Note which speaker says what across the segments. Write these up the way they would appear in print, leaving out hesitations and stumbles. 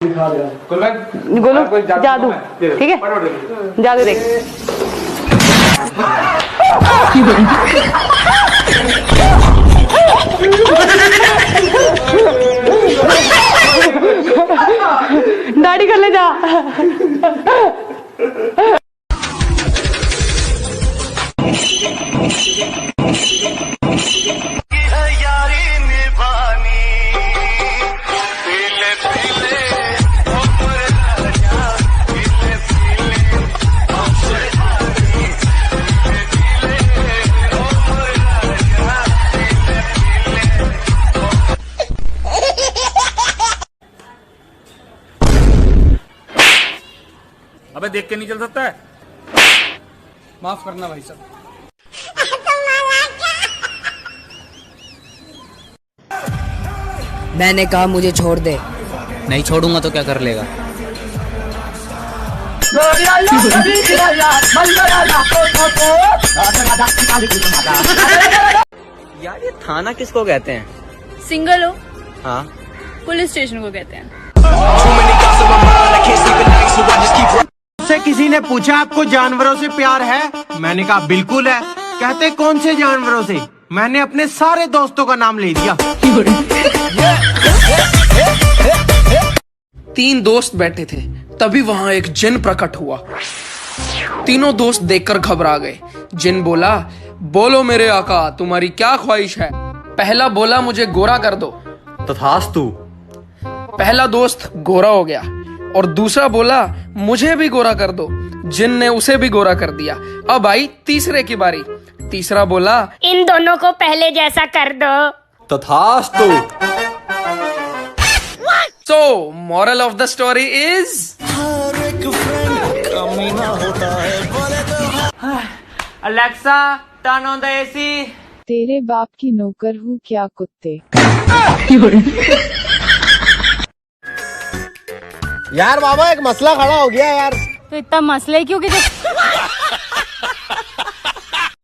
Speaker 1: गोलू जादू, ठीक है, जादू देख। दाढ़ी कर ले जा।
Speaker 2: अबे देख के नहीं चल सकता है? माफ करना भाई साहब।
Speaker 3: मैंने कहा मुझे छोड़ दे।
Speaker 4: नहीं छोड़ूंगा तो क्या कर लेगा?
Speaker 5: यार ये थाना किसको कहते हैं?
Speaker 6: सिंगल हो?
Speaker 5: हाँ,
Speaker 6: पुलिस स्टेशन को कहते हैं।
Speaker 7: मुझसे किसी ने पूछा आपको जानवरों से प्यार है? मैंने कहा बिल्कुल है। कहते कौन से जानवरों से? मैंने अपने सारे दोस्तों का नाम ले दिया।
Speaker 8: 3 दोस्त बैठे थे, तभी वहां एक जिन प्रकट हुआ। तीनों दोस्त देखकर घबरा गए। जिन बोला, बोलो मेरे आका, तुम्हारी क्या ख्वाहिश है? पहला बोला, मुझे गोरा कर दो।
Speaker 5: तथास्तु।
Speaker 8: पहला दोस्त गोरा हो गया और दूसरा बोला, मुझे भी गोरा कर दो। जिन ने उसे भी गोरा कर दिया। अब आई तीसरे की बारी। तीसरा बोला,
Speaker 6: इन दोनों को पहले जैसा कर दो।
Speaker 5: तथास्तु।
Speaker 8: So, moral of the story is
Speaker 1: Alexa, turn on the AC.
Speaker 9: तेरे बाप की नौकर हूँ क्या कुत्ते।
Speaker 7: यार बाबा एक मसला खड़ा हो गया यार।
Speaker 6: तो इतना मसला क्यों कि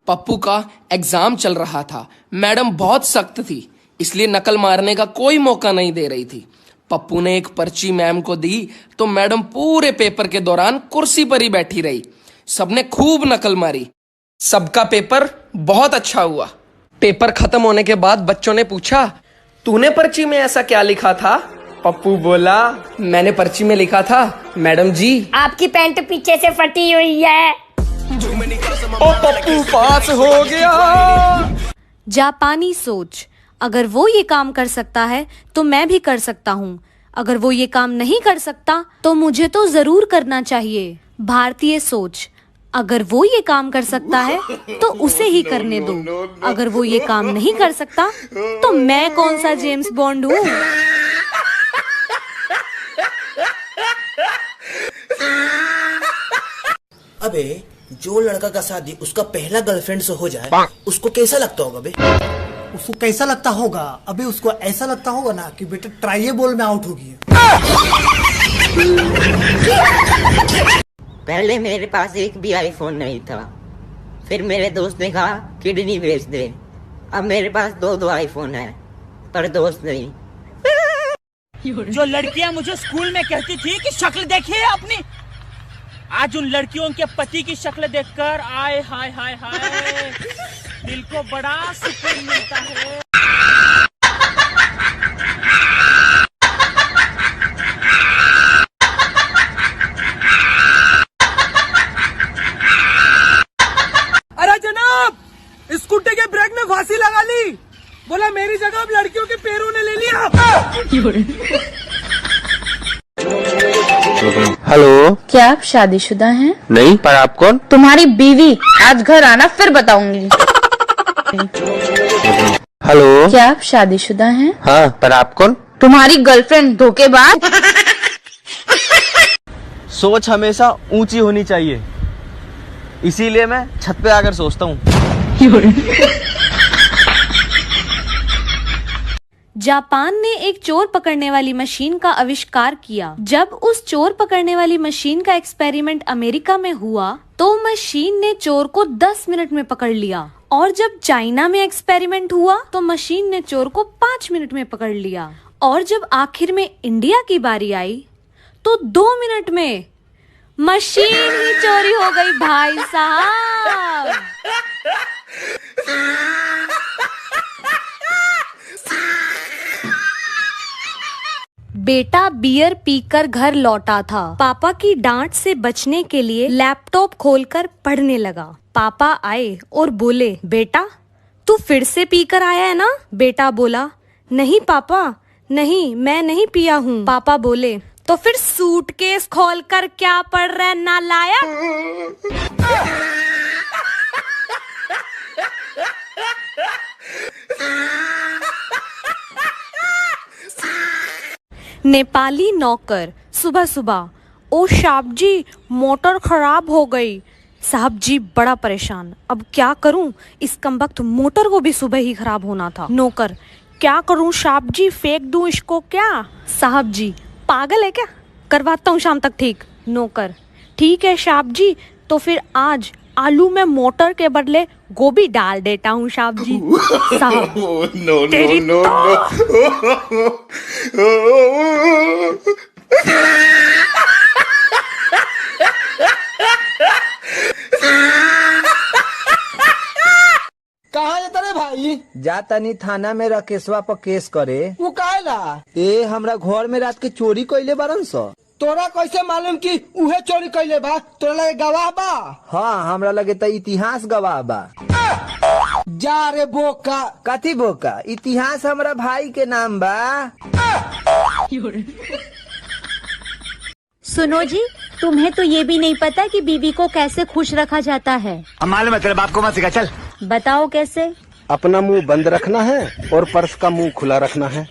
Speaker 8: पप्पू का एग्जाम चल रहा था। मैडम बहुत सख्त थी, इसलिए नकल मारने का कोई मौका नहीं दे रही थी। पप्पू ने एक पर्ची मैम को दी तो मैडम पूरे पेपर के दौरान कुर्सी पर ही बैठी रही। सबने खूब नकल मारी। सबका पेपर बहुत अच्छा हुआ। पेपर खत्म होने के बाद बच्चों ने पूछा, तूने पर्ची में ऐसा क्या लिखा था? पप्पू बोला, मैंने पर्ची में लिखा था, मैडम जी
Speaker 6: आपकी पैंट पीछे से फटी हुई है।
Speaker 8: ओ पप्पू पास हो गया।
Speaker 10: जापानी सोच, अगर वो ये काम कर सकता है तो मैं भी कर सकता हूँ। अगर वो ये काम नहीं कर सकता तो मुझे तो जरूर करना चाहिए। भारतीय सोच, अगर वो ये काम कर सकता है तो उसे ही करने दो। अगर वो ये काम नहीं कर सकता तो मैं कौन सा जेम्स बॉन्ड हूँ।
Speaker 11: अबे जो लड़का का शादी उसका पहला गर्लफ्रेंड से हो जाए उसको कैसा लगता होगा बे?
Speaker 12: उसको कैसा लगता होगा? अबे उसको ऐसा लगता होगा ना कि बेटा ट्राई बॉल में आउट होगी।
Speaker 3: पहले मेरे पास एक भी आईफोन नहीं था, फिर मेरे दोस्त ने कहा किडनी बेच दे। अब मेरे पास 2 आईफोन है पर दोस्त नहीं।
Speaker 1: जो लड़कियां मुझे स्कूल में कहती थी कि शक्ल देखिए अपनी, आज उन लड़कियों के पति की शक्ल देखकर आए हाय हाय हाय दिल को बड़ा सुकून मिलता है।
Speaker 8: अरे जनाब, स्कूटी के ब्रेक में फांसी लगा ली। बोला मेरी जगह अब लड़कियों के पैरों ने ले लिया।
Speaker 9: हेलो, क्या आप शादीशुदा हैं?
Speaker 7: नहीं, पर आप कौन?
Speaker 9: तुम्हारी बीवी। आज घर आना फिर बताऊंगी।
Speaker 7: हेलो,
Speaker 9: क्या आप शादीशुदा हैं?
Speaker 7: हाँ, पर आप कौन?
Speaker 9: तुम्हारी गर्लफ्रेंड धोखेबाज।
Speaker 5: सोच हमेशा ऊंची होनी चाहिए, इसीलिए मैं छत पे आकर सोचता हूँ।
Speaker 10: जापान ने एक चोर पकड़ने वाली मशीन का आविष्कार किया। जब उस चोर पकड़ने वाली मशीन का एक्सपेरिमेंट अमेरिका में हुआ तो मशीन ने चोर को 10 मिनट में पकड़ लिया, और जब चाइना में एक्सपेरिमेंट हुआ तो मशीन ने चोर को 5 मिनट में पकड़ लिया, और जब आखिर में इंडिया की बारी आई तो 2 मिनट में मशीन ही चोरी हो गई भाई साहब। बेटा बियर पीकर घर लौटा था। पापा की डांट से बचने के लिए लैपटॉप खोलकर पढ़ने लगा। पापा आए और बोले, बेटा तू फिर से पीकर आया है ना? बेटा बोला, नहीं पापा, नहीं मैं नहीं पिया हूँ। पापा बोले, तो फिर सूटकेस खोलकर क्या पढ़ रहा है नालायक? नेपाली नौकर सुबह सुबह, ओ साहब जी मोटर खराब हो गई। साहब जी बड़ा परेशान, अब क्या करूं? इस कमबख्त मोटर को भी सुबह ही खराब होना था। नौकर, क्या करूं साहब जी, फेंक दूं इसको क्या? साहब जी, पागल है क्या, करवाता हूँ शाम तक ठीक। नौकर, ठीक है साहब जी, तो फिर आज आलू में मोटर के बदले गोभी डाल देता हूँ साहब जी। साहब, तेरी
Speaker 12: कहाँ जाता रे भाई?
Speaker 13: जाता नहीं थाना में राकेशवा पर केस करे।
Speaker 12: वो काहेला?
Speaker 13: ए हमरा घर में रात के चोरी कइले बारन स।
Speaker 12: तोरा कैसे मालूम कि उहे चोरी कैले बा? तोरा लगे गवाह बा?
Speaker 13: हाँ, हमरा लगे तो इतिहास गवाह बा।
Speaker 12: जा रे बोका।
Speaker 13: कथी बोका? इतिहास हमरा भाई के नाम बा।
Speaker 10: सुनो जी, तुम्हें तो ये भी नहीं पता कि बीवी को कैसे खुश रखा जाता है।
Speaker 14: मालूम है, तेरे बाप को मत सिखा, चल।
Speaker 10: बताओ कैसे?
Speaker 14: अपना मुंह बंद रखना है और पर्स का मुंह खुला रखना है।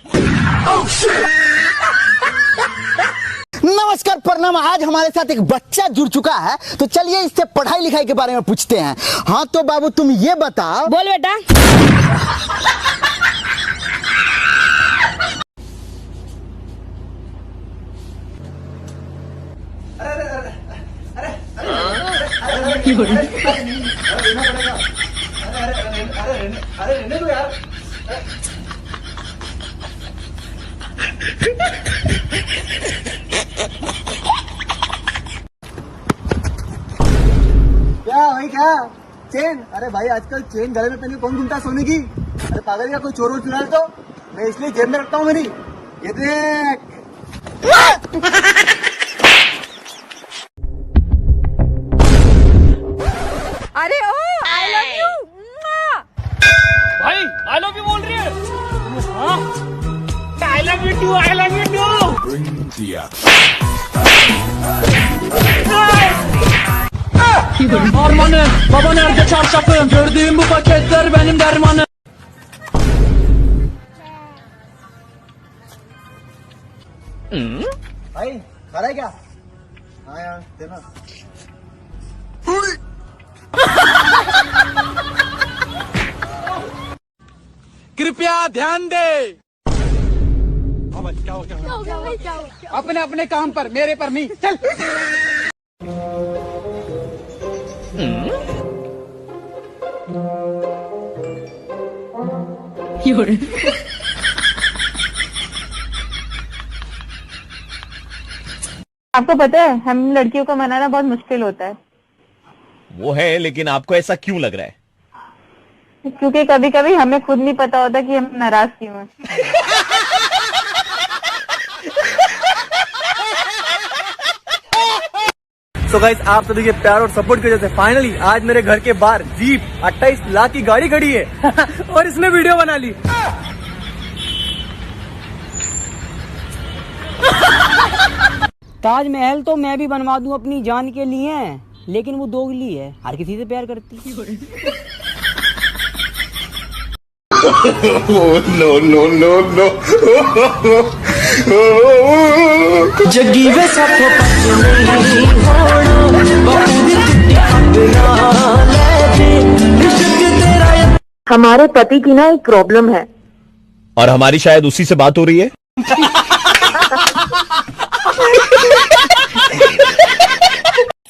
Speaker 12: नमस्कार, प्रणाम। आज हमारे साथ एक बच्चा जुड़ चुका है, तो चलिए इससे पढ़ाई लिखाई के बारे में पूछते हैं। हाँ तो बाबू तुम ये बताओ।
Speaker 6: बोल बेटा।
Speaker 12: क्या भाई, क्या चेन? अरे भाई आजकल चेन गले में पहने कौन घूमता सोने की? अरे पागल, या कोई चोर वोर चुरा ले तो? मैं इसलिए जेब में रखता हूँ मेरी। ये देख।
Speaker 6: अरे ओ, आई लव यू।
Speaker 1: भाई आई लव यू बोल रही है? I love you too, I love you too.
Speaker 2: Armanım, baba nerede çarşafım? Gördüğüm bu paketler benim dermanım.
Speaker 12: भाई खा रहा है क्या? हाँ यार देना।
Speaker 2: कृपया ध्यान दे। क्या हो गया? अपने अपने काम पर, मेरे पर नहीं। चल।
Speaker 9: आपको पता है, हम लड़कियों को मनाना बहुत मुश्किल होता है।
Speaker 15: वो है, लेकिन आपको ऐसा क्यों लग रहा है?
Speaker 9: क्योंकि कभी कभी हमें खुद नहीं पता होता कि हम नाराज क्यों हैं।
Speaker 5: So guys, आप सभी के प्यार और सपोर्ट की वजह से फाइनली आज मेरे घर के बाहर जीप 28 लाख की गाड़ी खड़ी है और इसने वीडियो बना ली।
Speaker 16: ताजमहल तो मैं भी बनवा दूं अपनी जान के लिए, लेकिन वो दोगली है, हर किसी से प्यार करती है।
Speaker 14: No no no no.
Speaker 17: जगी वे सब
Speaker 9: हमारे पति की ना एक प्रॉब्लम है,
Speaker 15: और हमारी शायद उसी से बात हो रही है।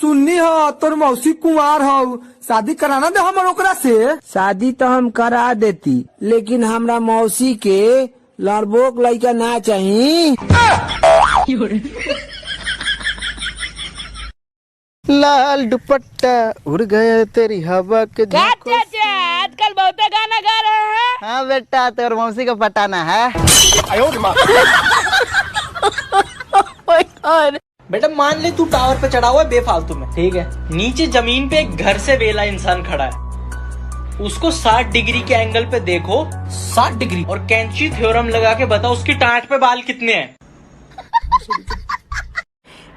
Speaker 12: सुननी हो तोर मौसी कुंवार हो, शादी कराना दे हम ओकरा से।
Speaker 13: शादी तो हम करा देती, लेकिन हमरा मौसी के लड़बोक लड़का ना चाहिए।
Speaker 17: लाल दुपट्टा उड़ गया तेरी हवा के झोंकों से।
Speaker 6: आजकल बहुत गाना गा रहे हैं।
Speaker 12: हाँ बेटा, तेरे मौसी को पटाना है।
Speaker 1: बेटा मान ले तू टावर पे चढ़ा हुआ है बेफालतू में, ठीक है। नीचे जमीन पे एक घर से वेला इंसान खड़ा है, उसको 60 डिग्री के एंगल पे देखो, 60 डिग्री, और कैंची थ्योरम लगा के बताओ उसकी टाट पे बाल कितने हैं।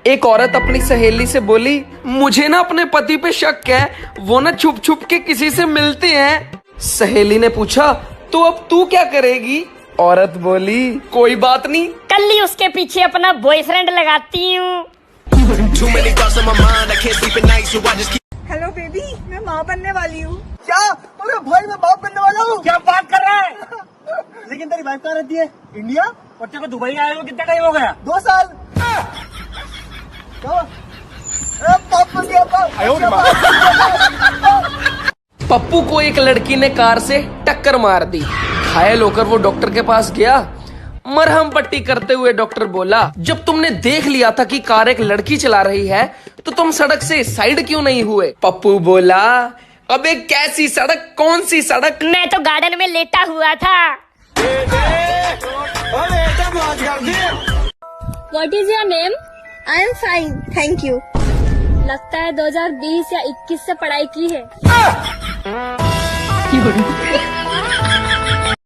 Speaker 8: एक औरत अपनी सहेली से बोली, मुझे ना अपने पति पे शक है, वो ना छुप छुप के किसी से मिलते हैं। सहेली ने पूछा, तो अब तू क्या करेगी? औरत बोली, कोई बात नहीं,
Speaker 6: कल ही उसके पीछे अपना बॉयफ्रेंड लगाती हूँ। हेलो बेबी, मैं माँ बनने वाली हूँ।
Speaker 12: क्या? अरे भाई मैं बाप बनने वाला हूँ। क्या बात कर रहा है? लेकिन तेरी वाइफ कहाँ रहती है? इंडिया? और तेरे को दुबई आए हुए कितना टाइम हो गया? 2 साल।
Speaker 8: पप्पू को एक लड़की ने कार से टक्कर मार दी। घायल होकर वो डॉक्टर के पास गया। मरहम पट्टी करते हुए डॉक्टर बोला, जब तुमने देख लिया था कि कार एक लड़की चला रही है तो तुम सड़क से साइड क्यों नहीं हुए? पप्पू बोला, अबे कैसी सड़क, कौन सी सड़क?
Speaker 6: मैं तो गार्डन में लेटा हुआ था।
Speaker 18: What is your name?
Speaker 19: I am fine, thank you.
Speaker 18: लगता है 2020 या 21 से पढ़ाई की है।